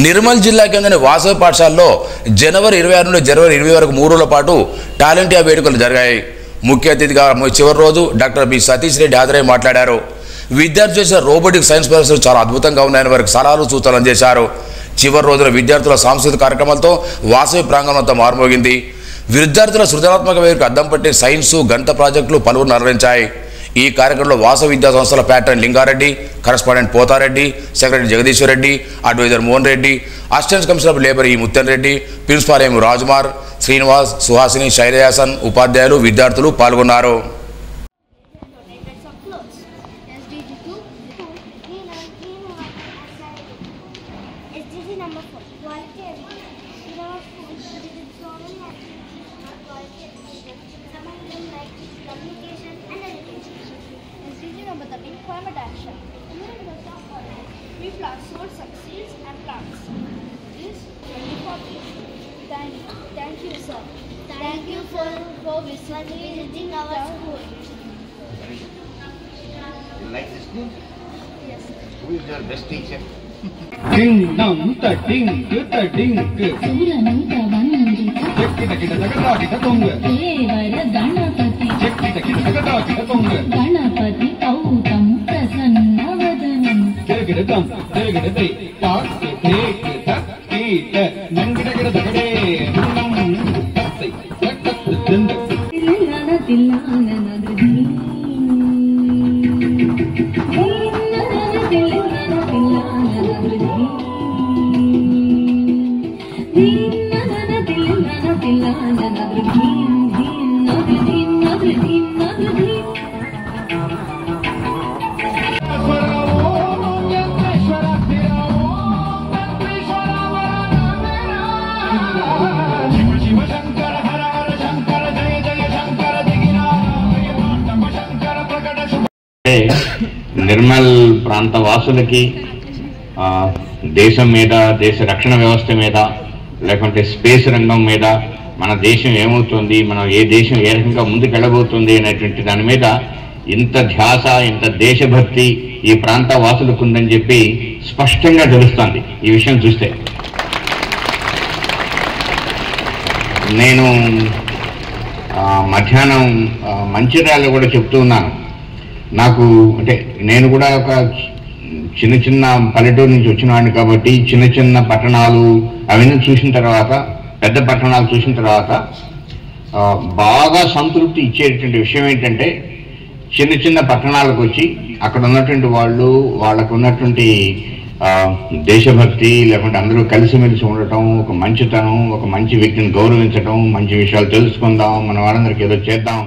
నిర్మల్ జిల్లాకి చెందిన వాసవి పాఠశాలలో జనవరి 26 నుండి జనవరి 20 వరకు 3 రోజుల పాటు టాలెంట్ యాప్ వేడుకలు జరిగాయి. ముఖ్య అతిథిగా చివరి రోజు డాక్టర్ బి సతీష్ రెడ్డి హాజరై మాట్లాడారు. విద్యార్థులు చేసిన రోబోటిక్ సైన్స్ ప్రదర్శనలు చాలా అద్భుతంగా ఉన్నాయని వారికి సలహాలు సూచనలు చేశారు. చివరి రోజున విద్యార్థుల సాంస్కృతిక కార్యక్రమాలతో వాసవి ప్రాంగణం అంతా మారుమోగింది. విద్యార్థుల సృజనాత్మక వేదికకు అద్దం పట్టి సైన్సు గణిత ప్రాజెక్టులు పలువురు నిర్వహించాయి. ఈ కార్యక్రమంలో వాసవి విద్యా సంస్థల patron Lingareddy, correspondent Pothareddy, secretary Jagadishwar Reddy, advisor Mohan Reddy, assistant commissioner of labour E Muthan Reddy, principal M Rajkumar, Srinivas, Suhasini, Shailayasan, ఉపాధ్యాయులు, విద్యార్థులు పాల్గొన్నారు. Climate action. We plant source succeeds and plants. This 2040. Thank you, sir. Thank you for visiting our school. You like this school? Yes. Who is your best teacher? Ding dong ta ding ta ding. Suranu tavanandita. Chekkita kita takata kita tonga. Devara ganapati. Chekkita kita takata kita tonga. Ganapati autam prasannavadanam. Chekkita dam chekkita dai. Tak take tak kita nangita kita takade. Nam tai tak dinda. Tillana tillana nadri. Nirmal ప్రాంత వాసులకి దేశం మీద, దేశ రక్షణ వ్యవస్థ మీద, లేకుంటే space రంగం మీద, మన దేశం ఏమవుతుంది, మనం ఏ దేశం ఏ రకంగా ముందుకెళ్ళబోతుంది అనేటువంటి దాని మీద ఇంత ధ్యాస, ఇంత దేశభక్తి ఈ ప్రాంత వాసులకు ఉందని చెప్పి స్పష్టంగా తెలుస్తుంది ఈ విషయం చూస్తే. నేను మధ్యాహ్నం మంచిర్యాలలో కూడా చెప్తూ ఉన్నాను. నాకు అంటే నేను కూడా ఒక చిన్న చిన్న పల్లెటూరు నుంచి వచ్చిన వాడిని కాబట్టి చిన్న చిన్న పట్టణాలు అవన్నీ చూసిన తర్వాత, పెద్ద పట్టణాలు చూసిన తర్వాత బాగా సంతృప్తి ఇచ్చేటువంటి విషయం ఏంటంటే, చిన్న చిన్న పట్టణాలకు వచ్చి అక్కడ ఉన్నటువంటి వాళ్ళు, వాళ్ళకు ఉన్నటువంటి దేశభక్తి, లేకుంటే అందరూ కలిసిమెలిసి ఉండటం, ఒక మంచితనం, ఒక మంచి వ్యక్తిని గౌరవించడం, మంచి విషయాలు తెలుసుకుందాం, మన వాళ్ళందరికీ ఏదో చేద్దాం